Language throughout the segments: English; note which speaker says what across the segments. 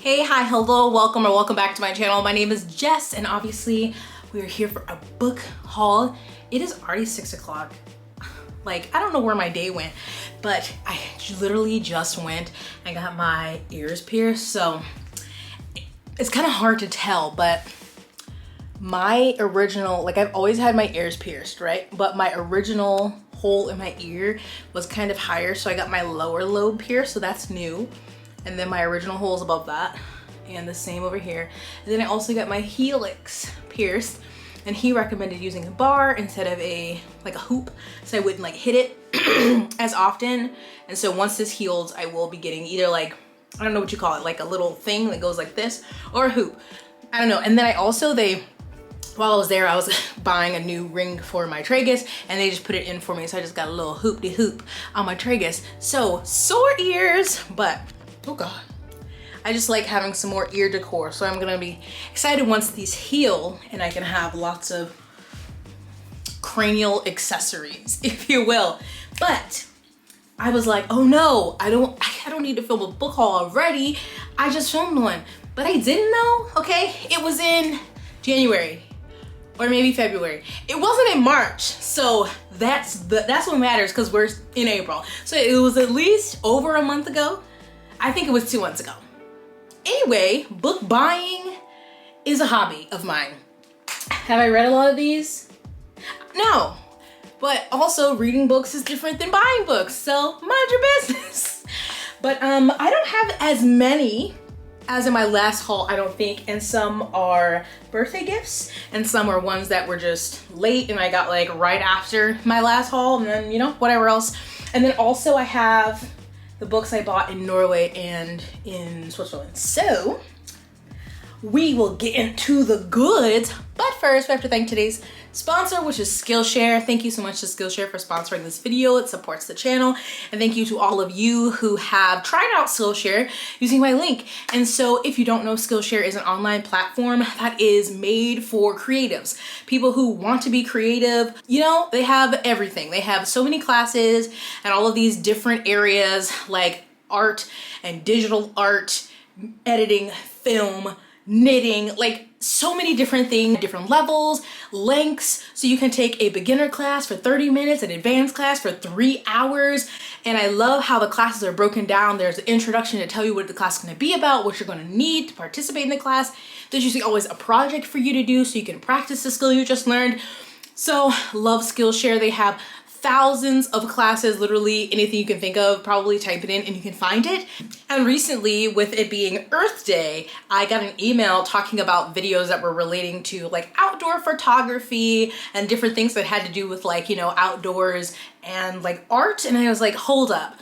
Speaker 1: Hey, hi, hello, welcome or welcome back to my channel. My name is Jess and obviously we are here for a book haul. It is already 6 o'clock. Like, I don't know where my day went, but I literally just went and got my ears pierced. So it's kind of hard to tell, but my original, like I've always had my ears pierced, right? But my original hole in my ear was kind of higher. So I got my lower lobe pierced, so that's new. And then my original hole is above that, and the same over here. And then I also got my helix pierced, and he recommended using a bar instead of a hoop, so I wouldn't like hit it as often. And so once this heals, I will be getting either like, I don't know what you call it, like a little thing that goes like this, or a hoop. I don't know. And then I also, while I was there, I was buying a new ring for my tragus, and they just put it in for me. So I just got a little hoop-de-hoop on my tragus. So sore ears, but oh God, I just like having some more ear decor. So I'm gonna be excited once these heal and I can have lots of cranial accessories, if you will. But I was like, oh no, I don't need to film a book haul already. I just filmed one, but I didn't know, okay? It was in January or maybe February. It wasn't in March. So that's what matters, because we're in April. So it was at least over a month ago. I think it was 2 months ago. Anyway, book buying is a hobby of mine. Have I read a lot of these? No, but also reading books is different than buying books, so mind your business. But I don't have as many as in my last haul, I don't think, and some are birthday gifts and some are ones that were just late and I got like right after my last haul, and then, you know, whatever else. And then also I have the books I bought in Norway and in Switzerland. So we will get into the goods, but first we have to thank today's sponsor, which is Skillshare. Thank you so much to Skillshare for sponsoring this video. It supports the channel. And thank you to all of you who have tried out Skillshare using my link. And so if you don't know, Skillshare is an online platform that is made for creatives, people who want to be creative. You know, they have everything. They have so many classes and all of these different areas like art and digital art, editing, film, knitting, like so many different things, different levels, lengths. So you can take a beginner class for 30 minutes, an advanced class for 3 hours. And I love how the classes are broken down. There's an introduction to tell you what the class is going to be about, what you're going to need to participate in the class. There's usually always a project for you to do so you can practice the skill you just learned. So love Skillshare. They have thousands of classes, literally anything you can think of. Probably type it in and you can find it. And recently, with it being Earth Day, I got an email talking about videos that were relating to like outdoor photography and different things that had to do with like, you know, outdoors and like art. And I was like, hold up.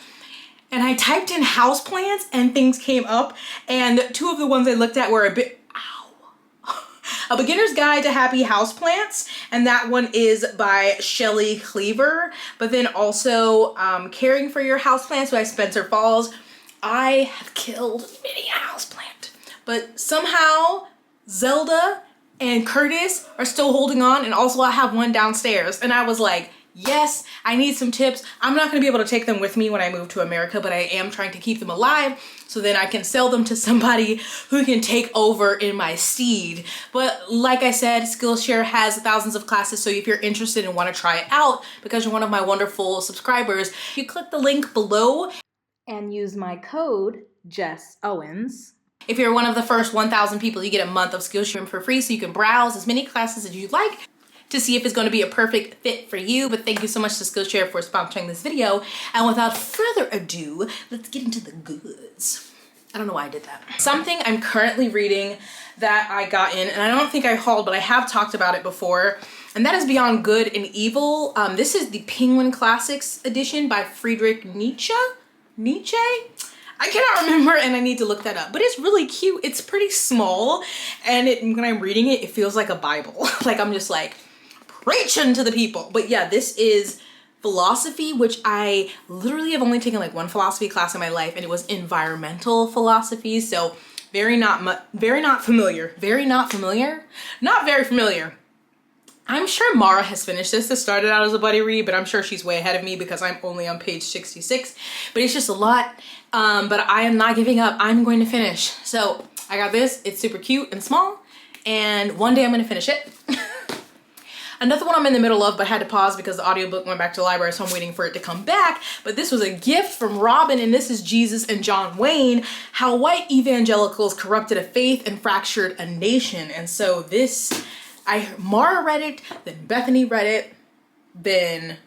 Speaker 1: And I typed in houseplants and things came up, and two of the ones I looked at were A Beginner's Guide to Happy Houseplants, and that one is by Shelley Cleaver. But then also Caring for Your Houseplants by Spencer Falls. I have killed many a houseplant, but somehow Zelda and Curtis are still holding on, and also I have one downstairs. And I was like, yes, I need some tips. I'm not gonna be able to take them with me when I move to America, but I am trying to keep them alive so then I can sell them to somebody who can take over in my stead. But like I said, Skillshare has thousands of classes, so if you're interested and wanna try it out because you're one of my wonderful subscribers, you click the link below and use my code, Jess Owens. If you're one of the first 1,000 people, you get a month of Skillshare for free, so you can browse as many classes as you'd like to see if it's going to be a perfect fit for you. But thank you so much to Skillshare for sponsoring this video. And without further ado, let's get into the goods. I don't know why I did that. Something I'm currently reading that I got in, and I don't think I hauled, but I have talked about it before, and that is Beyond Good and Evil. This is the Penguin Classics edition by Friedrich Nietzsche? I cannot remember, and I need to look that up, but it's really cute. It's pretty small, and when I'm reading it, it feels like a Bible. Like I'm just like preaching to the people. But yeah, this is philosophy, which I literally have only taken like one philosophy class in my life, and it was environmental philosophy. So very not familiar. I'm sure Mara has finished this. This started out as a buddy read, but I'm sure she's way ahead of me because I'm only on page 66. But it's just a lot, but I am not giving up. I'm going to finish. So I got this. It's super cute and small, and one day I'm going to finish it. Another one I'm in the middle of, but had to pause because the audiobook went back to the library, so I'm waiting for it to come back. But this was a gift from Robin, and this is Jesus and John Wayne, How White Evangelicals Corrupted a Faith and Fractured a Nation. And so this, Mara read it, then Bethany read it, then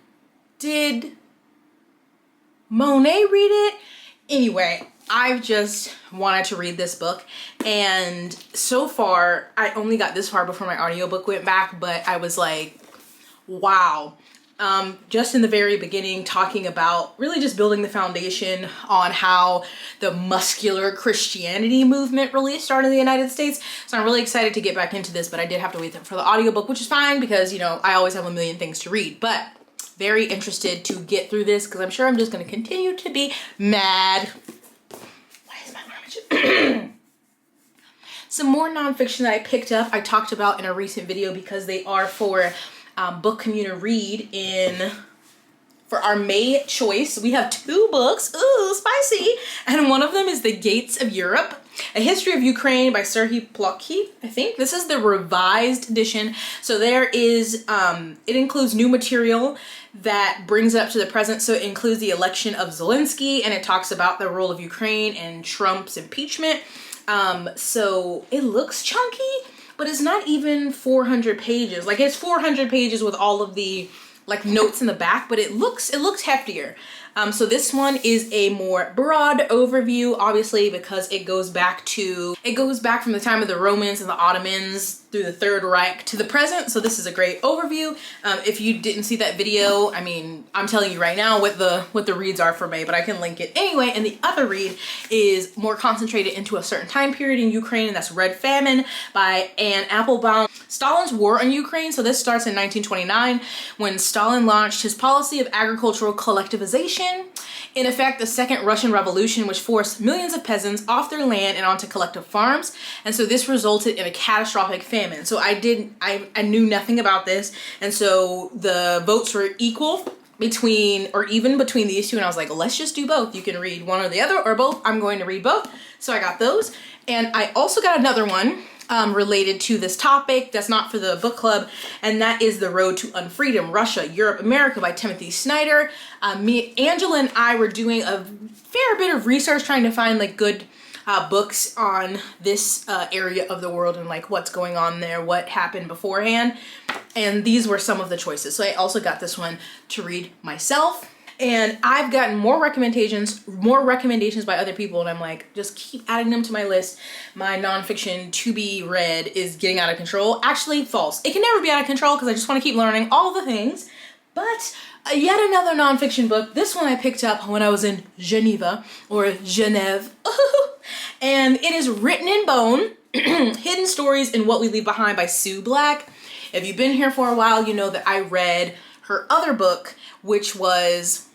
Speaker 1: did Monet read it? Anyway, I've just wanted to read this book, and so far I only got this far before my audiobook went back, but I was like, wow. Just in the very beginning, talking about really just building the foundation on how the muscular Christianity movement really started in the United States. So I'm really excited to get back into this, but I did have to wait for the audiobook, which is fine because, you know, I always have a million things to read. But very interested to get through this because I'm sure I'm just going to continue to be mad. Why is my arm itching? Some more nonfiction that I picked up, I talked about in a recent video because they are for book community read for our May choice. We have 2 books, ooh, spicy, and one of them is The Gates of Europe, A History of Ukraine by Serhiy Plokhy, I think. This is the revised edition. So there is, it includes new material that brings it up to the present. So it includes the election of Zelensky, and it talks about the role of Ukraine and Trump's impeachment. So it looks chunky, but it's not even 400 pages. Like, it's 400 pages with all of the like notes in the back, but it looks heftier. So this one is a more broad overview, obviously, because it goes back from the time of the Romans and the Ottomans through the Third Reich to the present. So this is a great overview. If you didn't see that video, I mean, I'm telling you right now what the reads are for May, but I can link it anyway. And the other read is more concentrated into a certain time period in Ukraine, and that's Red Famine by Anne Applebaum. Stalin's war on Ukraine. So this starts in 1929 when Stalin launched his policy of agricultural collectivization. In effect, the Second Russian Revolution, which forced millions of peasants off their land and onto collective farms. And so this resulted in a catastrophic famine. So I knew nothing about this. And so the votes were equal between these two. And I was like, let's just do both. You can read one or the other or both. I'm going to read both. So I got those. And I also got another one related to this topic that's not for the book club, and that is The Road to Unfreedom, Russia, Europe, America by Timothy Snyder. Angela and I were doing a fair bit of research trying to find like good books on this area of the world and like what's going on there, what happened beforehand, and these were some of the choices. So I also got this one to read myself. And I've gotten more recommendations by other people, and I'm like, just keep adding them to my list. My nonfiction to be read is getting out of control. Actually, false. It can never be out of control because I just want to keep learning all the things. But yet another nonfiction book. This one I picked up when I was in Geneva, or Genève. And it is Written in Bone, Hidden Stories in What We Leave Behind by Sue Black. If you've been here for a while, you know that I read her other book, which was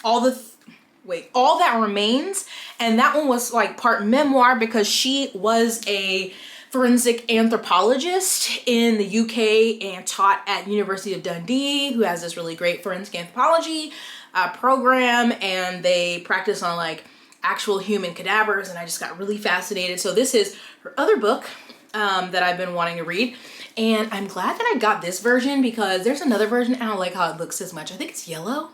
Speaker 1: All That Remains, and that one was like part memoir because she was a forensic anthropologist in the UK and taught at University of Dundee, who has this really great forensic anthropology program, and they practice on like actual human cadavers, and I just got really fascinated. So this is her other book that I've been wanting to read. And I'm glad that I got this version because there's another version. I don't like how it looks as much. I think it's yellow.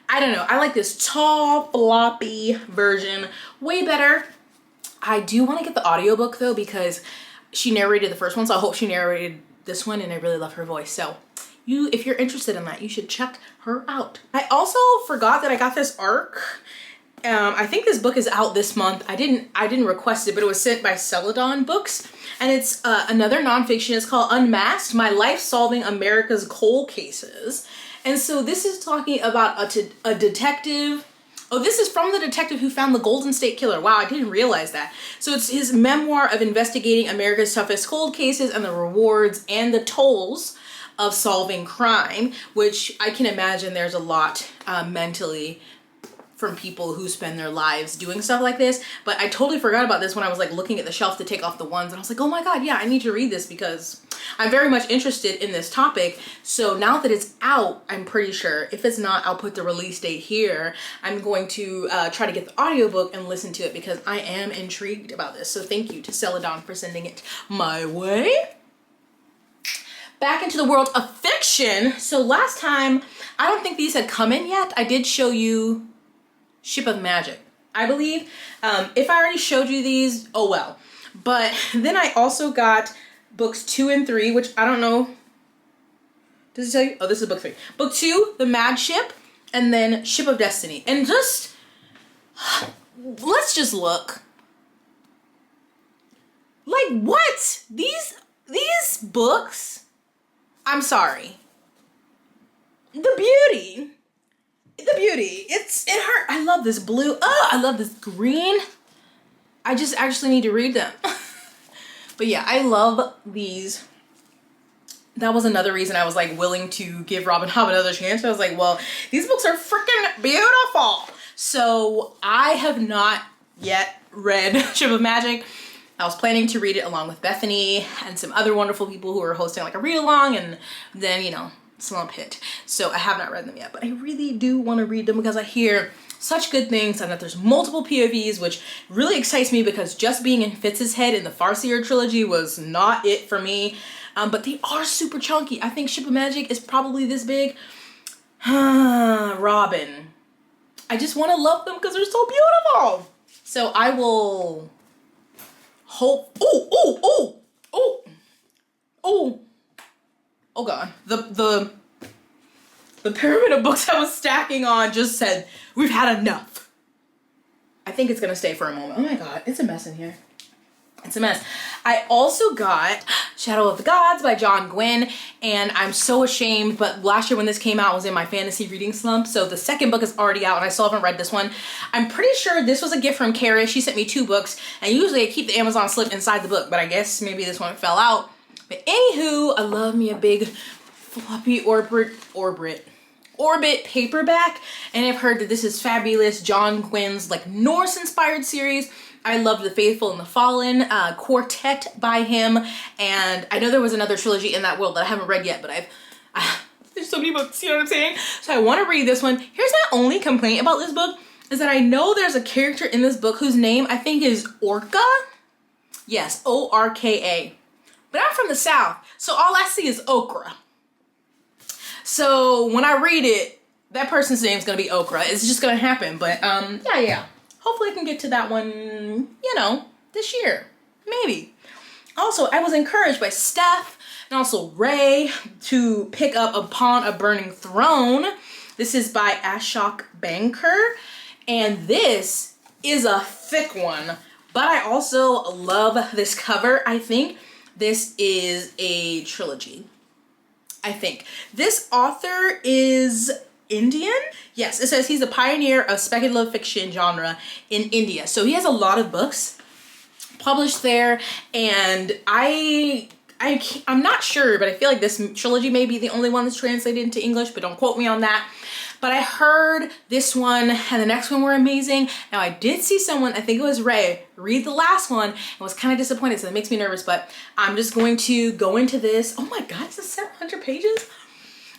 Speaker 1: I don't know. I like this tall, floppy version way better. I do want to get the audiobook though because she narrated the first one. So I hope she narrated this one, and I really love her voice. So if you're interested in that, you should check her out. I also forgot that I got this ARC. I think this book is out this month. I didn't request it, but it was sent by Celadon Books. And it's another nonfiction. It's called Unmasked, My Life Solving America's Cold Cases. And so this is talking about a detective. Oh, this is from the detective who found the Golden State Killer. Wow, I didn't realize that. So it's his memoir of investigating America's toughest cold cases and the rewards and the tolls of solving crime, which I can imagine there's a lot mentally from people who spend their lives doing stuff like this. But I totally forgot about this when I was like looking at the shelf to take off the ones, and I was like, oh my god, yeah, I need to read this because I'm very much interested in this topic. So now that it's out, I'm pretty sure, if it's not, I'll put the release date here. I'm going to try to get the audiobook and listen to it because I am intrigued about this. So thank you to Celadon for sending it my way. Back into the world of fiction. So last time, I don't think these had come in yet. I did show you Ship of Magic, I believe. If I already showed you these, oh well. But then I also got books 2 and 3, which I don't know. Does it tell you? Oh, this is book 3. Book 2, The Mad Ship, and then Ship of Destiny. And just, let's just look. Like, what? These books, I'm sorry. The beauty. It hurt. I love this blue. Oh, I love this green. I just actually need to read them. But yeah, I love these. That was another reason I was like willing to give Robin Hobb another chance. I was like, well, these books are freaking beautiful. So I have not yet read Ship of Magic. I was planning to read it along with Bethany and some other wonderful people who are hosting like a read along, and then, you know, slump hit. So I have not read them yet, but I really do want to read them because I hear such good things and that there's multiple POVs, which really excites me because just being in Fitz's head in the Farseer trilogy was not it for me. But they are super chunky. I think Ship of Magic is probably this big. Robin. I just want to love them because they're so beautiful. So I will hope. Oh god. The pyramid of books I was stacking on just said, we've had enough. I think it's gonna stay for a moment. Oh my god, it's a mess in here. It's a mess. I also got Shadow of the Gods by John Gwynne, and I'm so ashamed, but last year when this came out, I was in my fantasy reading slump, so the second book is already out, and I still haven't read this one. I'm pretty sure this was a gift from Kara. She sent me 2 books, and usually I keep the Amazon slip inside the book, but I guess maybe this one fell out. But anywho, I love me a big floppy orbit paperback, and I've heard that this is fabulous. John Gwynne's like Norse-inspired series. I loved The Faithful and the Fallen, quartet by him, and I know there was another trilogy in that world that I haven't read yet, but there's so many books, you know what I'm saying? So I want to read this one. Here's my only complaint about this book, is that I know there's a character in this book whose name I think is Orca. Yes, O-R-K-A. But I'm from the South, so all I see is okra. So when I read it, that person's name is going to be Okra. It's just going to happen, but yeah. Hopefully I can get to that one, you know, this year. Maybe. Also, I was encouraged by Steph and also Ray to pick up Upon a Burning Throne. This is by Ashok Banker, and this is a thick one, but I also love this cover. I think this is a trilogy. I think. This author is Indian? Yes, it says he's a pioneer of speculative fiction genre in India. So he has a lot of books published there, and I'm not sure, but I feel like this trilogy may be the only one that's translated into English, but don't quote me on that. But I heard this one and the next one were amazing. Now I did see someone, I think it was Ray, read the last one and was kind of disappointed, so that makes me nervous, but I'm just going to go into this. Oh my god, it's 700 pages?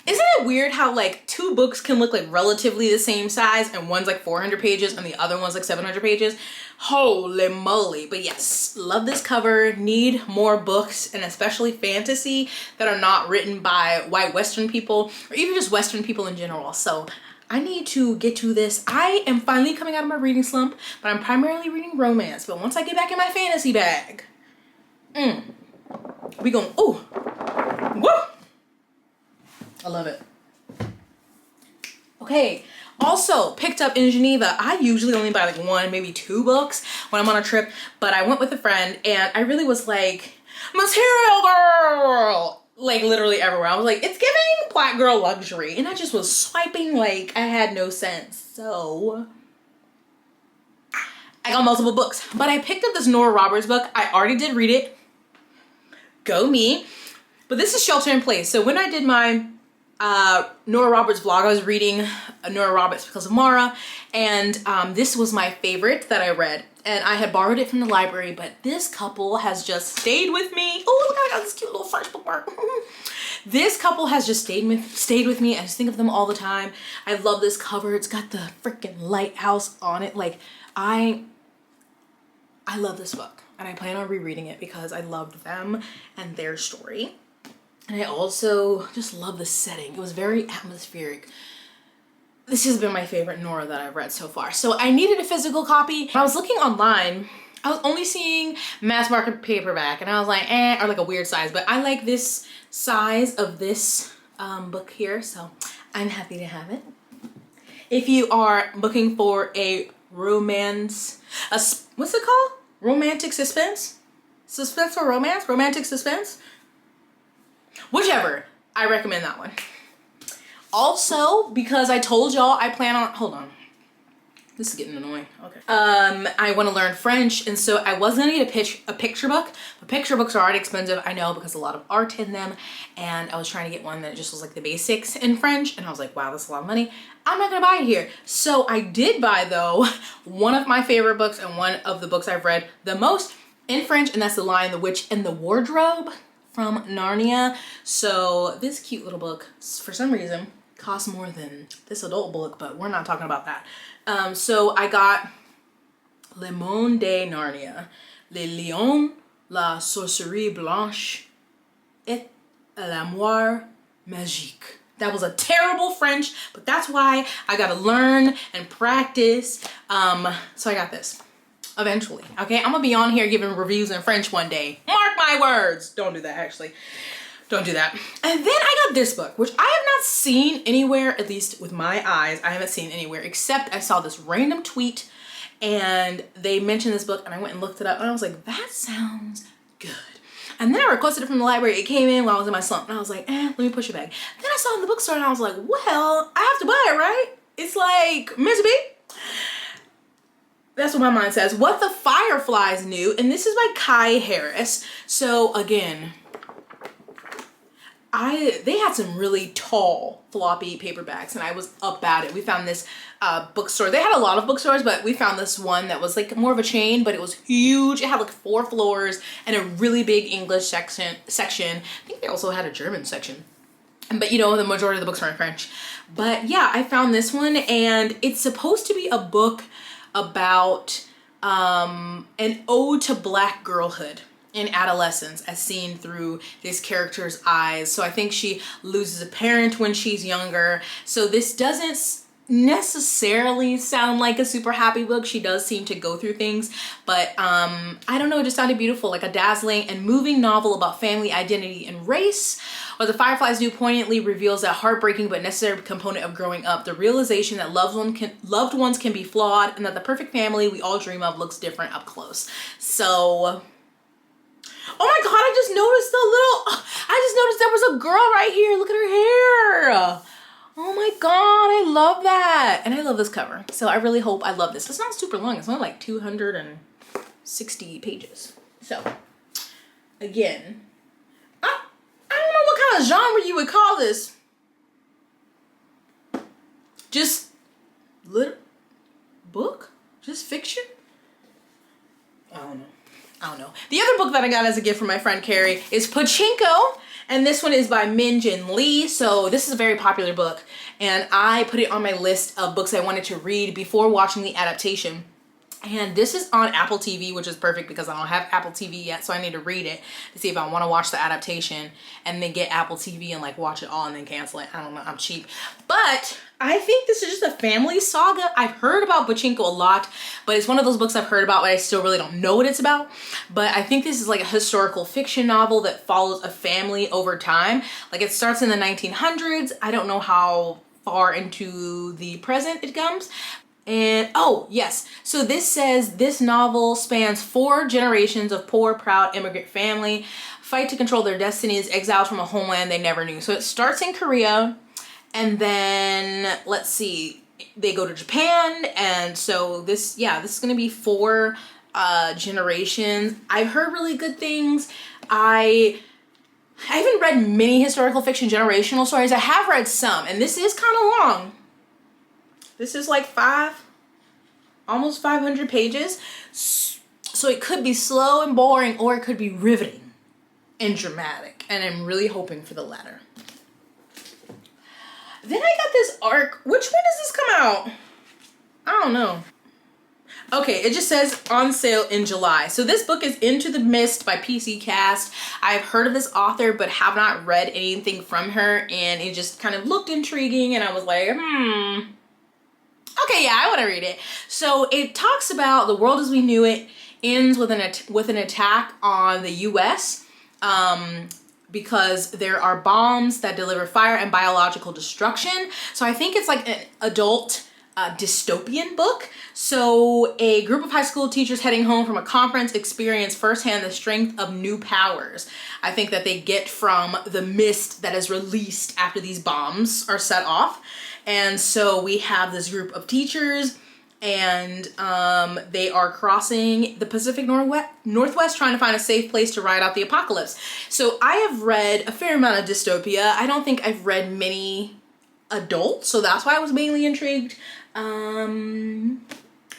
Speaker 1: Isn't it weird how like 2 books can look like relatively the same size and one's like 400 pages and the other one's like 700 pages? Holy moly. But yes, love this cover. Need more books, and especially fantasy, that are not written by white Western people or even just Western people in general. So I need to get to this. I am finally coming out of my reading slump, but I'm primarily reading romance. But once I get back in my fantasy bag, we gon' ooh, woo! I love it. Okay, also picked up in Geneva. I usually only buy like 1, maybe 2 books when I'm on a trip, but I went with a friend and I really was like, Material Girl! Like literally everywhere. I was like, it's giving Black Girl Luxury. And I just was swiping like I had no sense. So I got multiple books, but I picked up this Nora Roberts book. I already did read it. Go me. But this is Shelter in Place. So when I did my Nora Roberts' vlog. I was reading Nora Roberts because of Mara, and this was my favorite that I read, and I had borrowed it from the library, but this couple has just stayed with me. Oh, look, I got this cute little French bookmark. This couple has just stayed with me. I just think of them all the time. I love this cover. It's got the freaking lighthouse on it. Like, I love this book, and I plan on rereading it because I loved them and their story. And I also just love the setting. It was very atmospheric. This has been my favorite Nora that I've read so far. So I needed a physical copy. When I was looking online, I was only seeing mass market paperback, and I was like, or like a weird size, but I like this size of this book here, so I'm happy to have it. If you are looking for a romance, what's it called? Romantic suspense? Suspense or romance? Romantic suspense? Whichever, I recommend that one. Also, because I told y'all I plan on, hold on. This is getting annoying. Okay. I want to learn French, and so I was gonna get a picture book, but picture books are already expensive. I know, because a lot of art in them, and I was trying to get one that just was like the basics in French, and I was like, wow, that's a lot of money. I'm not gonna buy it here. So I did buy, though, one of my favorite books and one of the books I've read the most in French, and that's The Lion, the Witch, and the Wardrobe from Narnia. So this cute little book, for some reason, costs more than this adult book, but we're not talking about that. So I got Le Monde de Narnia, Les Lions, la Sorcellerie Blanche, et l'amour magique. That was a terrible French, but that's why I gotta learn and practice. So I got this. Eventually, okay? I'm gonna be on here giving reviews in French one day. Mark my words. Don't do that, actually. Don't do that. And then I got this book, which I have not seen anywhere, at least with my eyes. I haven't seen anywhere, except I saw this random tweet and they mentioned this book, and I went and looked it up, and I was like, that sounds good. And then I requested it from the library. It came in while I was in my slump, and I was like, let me push it back. Then I saw it in the bookstore, and I was like, well, I have to buy it, right? It's like meant to be. That's what my mind says. What the Fireflies Knew, and this is by Kai Harris. So again, they had some really tall floppy paperbacks, and I was up at it. We found this bookstore. They had a lot of bookstores, but we found this one that was like more of a chain, but it was huge. It had like 4 floors and a really big English section. I think they also had a German section. But you know, the majority of the books are in French. But yeah, I found this one, and it's supposed to be a book about an ode to Black girlhood in adolescence as seen through this character's eyes. So I think she loses a parent when she's younger. So this doesn't necessarily sound like a super happy book. She does seem to go through things, but I don't know, it just sounded beautiful, like a dazzling and moving novel about family, identity, and race. What the Fireflies Do poignantly reveals that heartbreaking but necessary component of growing up, the realization that loved ones can be flawed, and that the perfect family we all dream of looks different up close. So, oh my god, I just noticed there was a girl right here. Look at her hair. Oh my god, I love that. And I love this cover. So I really hope I love this. It's not super long. It's only like 260 pages. So, again, I don't know what kind of genre you would call this. Just little book? Just fiction? I don't know. The other book that I got as a gift from my friend Carrie is Pachinko, and this one is by Min Jin Lee. So this is a very popular book, and I put it on my list of books I wanted to read before watching the adaptation. And this is on Apple TV, which is perfect because I don't have Apple TV yet, so I need to read it to see if I want to watch the adaptation and then get Apple TV and like watch it all and then cancel it. I don't know, I'm cheap. But I think this is just a family saga. I've heard about Pachinko a lot, but it's one of those books I've heard about, but I still really don't know what it's about. But I think this is like a historical fiction novel that follows a family over time. Like it starts in the 1900s. I don't know how far into the present it comes. And oh yes, so this says this novel spans 4 generations of poor, proud immigrant family fight to control their destinies, exiled from a homeland they never knew. So it starts in Korea, and then let's see, they go to Japan, and so this is gonna be 4 generations. I've heard really good things. I I haven't read many historical fiction generational stories. I have read some, and this is kind of long. This is like almost 500 pages. So it could be slow and boring, or it could be riveting and dramatic. And I'm really hoping for the latter. Then I got this arc. Which one does this come out? I don't know. Okay, it just says on sale in July. So this book is Into the Mist by PC Cast. I've heard of this author, but have not read anything from her. And it just kind of looked intriguing. And I was like, okay, yeah, I want to read it. So it talks about the world as we knew it ends with an attack on the U.S. Because there are bombs that deliver fire and biological destruction. So I think it's like an adult dystopian book. So a group of high school teachers heading home from a conference experience firsthand the strength of new powers. I think that they get from the mist that is released after these bombs are set off. And so we have this group of teachers, and they are crossing the Pacific Northwest trying to find a safe place to ride out the apocalypse. So I have read a fair amount of dystopia. I don't think I've read many adult, so that's why I was mainly intrigued.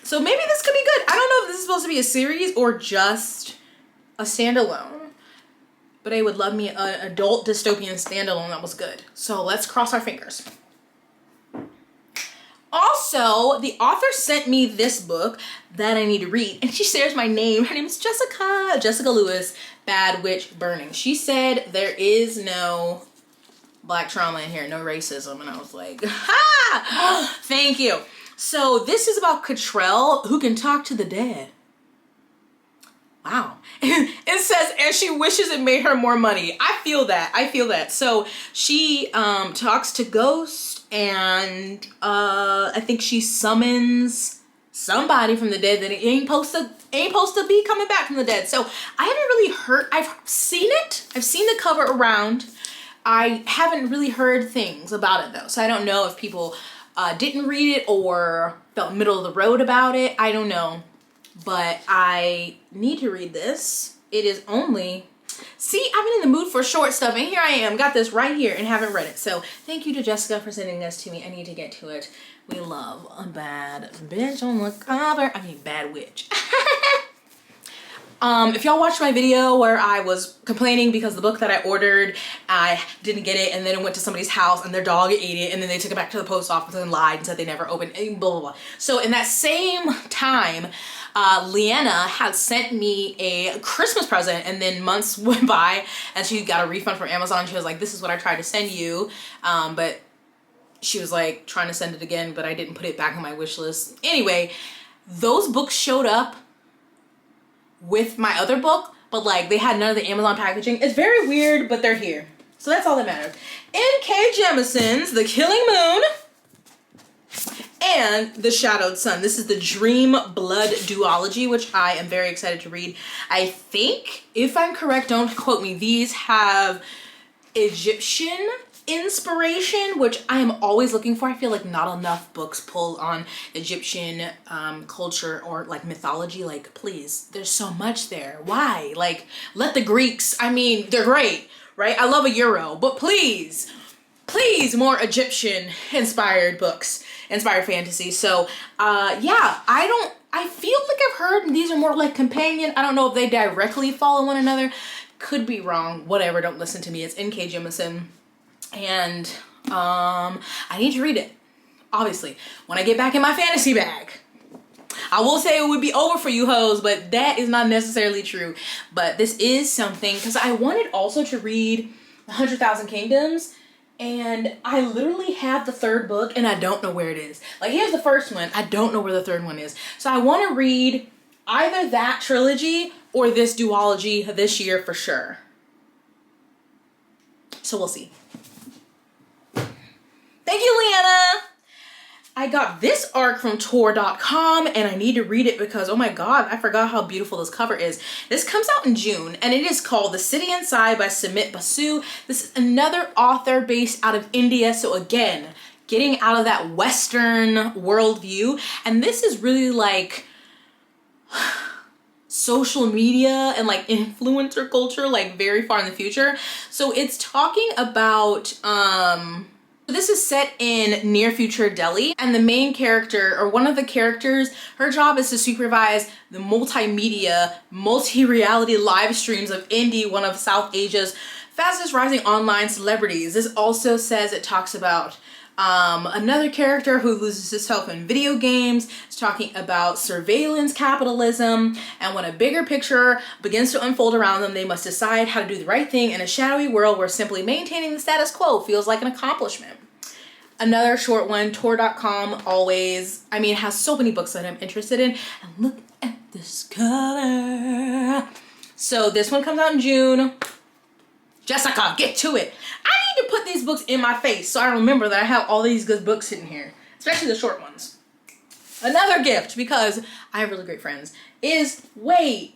Speaker 1: So maybe this could be good. I don't know if this is supposed to be a series or just a standalone, but I would love me an adult dystopian standalone that was good. So let's cross our fingers. Also, the author sent me this book that I need to read, and she shares my name. Her name is Jessica Lewis, Bad Witch Burning. She said there is no Black trauma in here, no racism, and I was like, ha! Thank you. So this is about Cottrell, who can talk to the dead. Wow. It says, and she wishes it made her more money. I feel that. So she talks to ghosts, and I think she summons somebody from the dead that ain't supposed to be coming back from the dead. So I haven't really heard, I've seen it. I've seen the cover around. I haven't really heard things about it though. So I don't know if people didn't read it or felt middle of the road about it. I don't know. But I need to read this. It is only... See, I've been in the mood for short stuff, and here I am, got this right here and haven't read it. So thank you to Jessica for sending this to me. I need to get to it. We love a bad bitch on the cover. I mean, bad witch. If y'all watched my video where I was complaining because the book that I ordered, I didn't get it, and then it went to somebody's house and their dog ate it, and then they took it back to the post office and lied and said they never opened it, blah, blah, blah. So in that same time, Leanna had sent me a Christmas present, and then months went by and she got a refund from Amazon. She was like, this is what I tried to send you. But she was like trying to send it again, but I didn't put it back on my wish list. Anyway, those books showed up with my other book, but like they had none of the Amazon packaging. It's very weird, but they're here. So that's all that matters. N.K. Jemisin's The Killing Moon and The Shadowed Sun. This is the Dream Blood duology, which I am very excited to read. I think, if I'm correct, don't quote me, these have Egyptian inspiration, which I am always looking for. I feel like not enough books pull on Egyptian culture or like mythology. Like, please, there's so much there. Why? Like, let the Greeks, I mean, they're great, right? I love a Euro, but please more Egyptian inspired books, inspired fantasy. So yeah, I feel like I've heard these are more like companion. I don't know if they directly follow one another. Could be wrong. Whatever, don't listen to me. It's N.K. Jemisin. And I need to read it, obviously, when I get back in my fantasy bag. I will say it would be over for you hoes, but that is not necessarily true. But this is something, because I wanted also to read 100,000 Kingdoms, and I literally have the third book and I don't know where it is. Like, here's the first one, I don't know where the third one is. So I want to read either that trilogy or this duology this year for sure. So we'll see. Thank you, Leanna. I got this arc from Tor.com and I need to read it because, oh my God, I forgot how beautiful this cover is. This comes out in June and it is called The City Inside by Sumit Basu. This is another author based out of India. So again, getting out of that Western worldview. And this is really like social media and like influencer culture, like very far in the future. So it's talking about, this is set in near future Delhi, and the main character, or one of the characters, her job is to supervise the multimedia, multi-reality live streams of Indy, one of South Asia's fastest rising online celebrities. This also says it talks about another character who loses himself in video games. It's talking about surveillance capitalism, and when a bigger picture begins to unfold around them, they must decide how to do the right thing in a shadowy world where simply maintaining the status quo feels like an accomplishment. Another short one, Tor.com, always, I mean, it has so many books that I'm interested in. And look at this cover. So this one comes out in June. Jessica, get to it. I need to put these books in my face so I remember that I have all these good books sitting here, especially the short ones. Another gift, because I have really great friends, is, wait,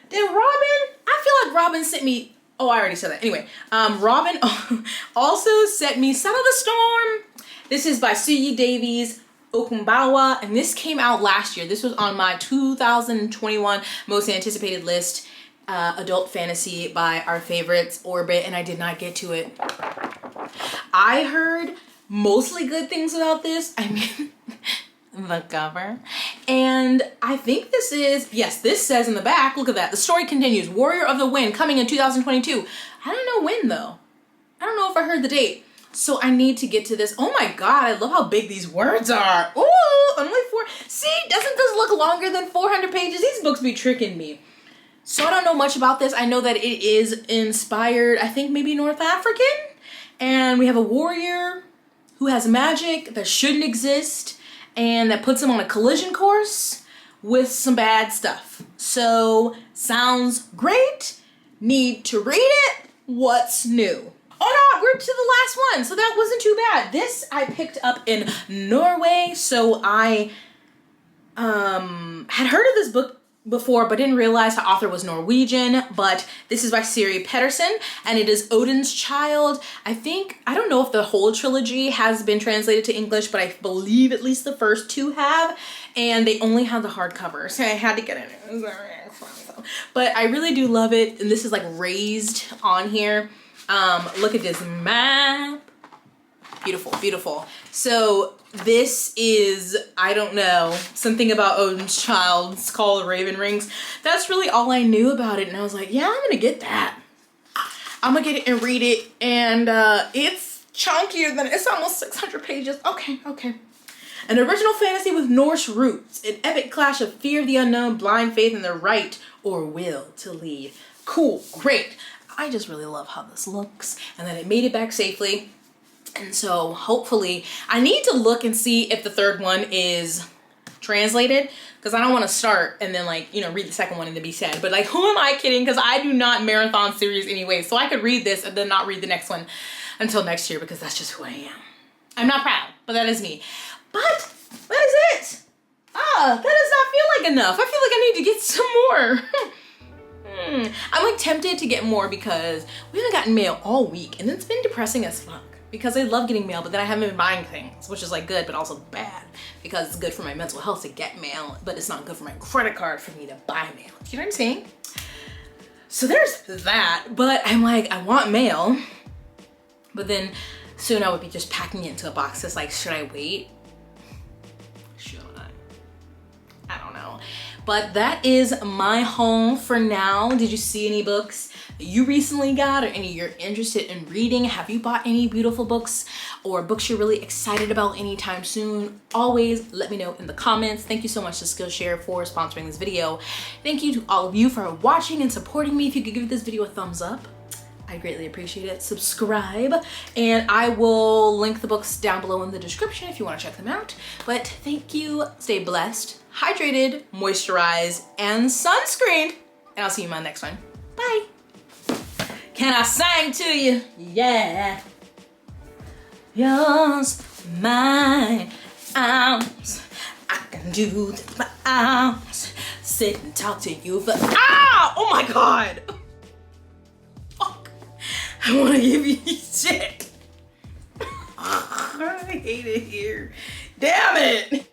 Speaker 1: did Robin, I feel like Robin sent me, oh, I already said that. Anyway, Robin also sent me Son of the Storm. This is by Suyi Davies Okumbawa, and this came out last year. This was on my 2021 most anticipated list. Adult fantasy by our favorites, Orbit, and I did not get to it. I heard mostly good things about this. I mean, the cover. And I think this is, yes, this says in the back, look at that. The story continues. Warrior of the Wind, coming in 2022. I don't know when though. I don't know if I heard the date. So I need to get to this. Oh my God, I love how big these words are. Ooh, only 4. See, doesn't this look longer than 400 pages? These books be tricking me. So I don't know much about this. I know that it is inspired, I think maybe North African. And we have a warrior who has magic that shouldn't exist and that puts him on a collision course with some bad stuff. So sounds great. Need to read it. What's new? Oh no, we're to the last one. So that wasn't too bad. This I picked up in Norway. So I had heard of this book before, but didn't realize the author was Norwegian. But this is by Siri Petterson, and it is Odin's Child. I don't know if the whole trilogy has been translated to English, but I believe at least the first 2 have, and they only have the hardcover, so I had to get it. But I really do love it, and this is like raised on here. Look at this map. Beautiful, beautiful. So this is, I don't know, something about Odin's Child. It's called Raven Rings. That's really all I knew about it. And I was like, yeah, I'm gonna get that. I'm gonna get it and read it. And it's chunkier than, it's almost 600 pages. Okay. An original fantasy with Norse roots. An epic clash of fear of the unknown, blind faith, and the right or will to lead. Cool, great. I just really love how this looks. And that it made it back safely. And so hopefully, I need to look and see if the third one is translated, because I don't want to start and then like, you know, read the second one and then be sad. But like, who am I kidding? Because I do not marathon series anyway. So I could read this and then not read the next one until next year, because that's just who I am. I'm not proud, but that is me. But that is it. That does not feel like enough. I feel like I need to get some more. I'm like tempted to get more because we haven't gotten mail all week, and it's been depressing as fuck. Because I love getting mail, but then I haven't been buying things, which is like good, but also bad, because it's good for my mental health to get mail, but it's not good for my credit card for me to buy mail. You know what I'm saying? So there's that, but I'm like, I want mail, but then soon I would be just packing it into a box. It's like, should I wait? Should I don't know. But that is my haul for now. Did you see any books that you recently got, or any you're interested in reading? Have you bought any beautiful books or books you're really excited about anytime soon? Always let me know in the comments. Thank you so much to Skillshare for sponsoring this video. Thank you to all of you for watching and supporting me. If you could give this video a thumbs up, I greatly appreciate it. Subscribe, and I will link the books down below in the description if you want to check them out. But thank you, stay blessed, hydrated, moisturized, and sunscreened, and I'll see you in my next one. Bye. Can I sing to you? Yeah. Yours, mine, ours. I can do this for hours. Sit and talk to you for oh my God. Fuck. I want to give you shit. I hate it here. Damn it.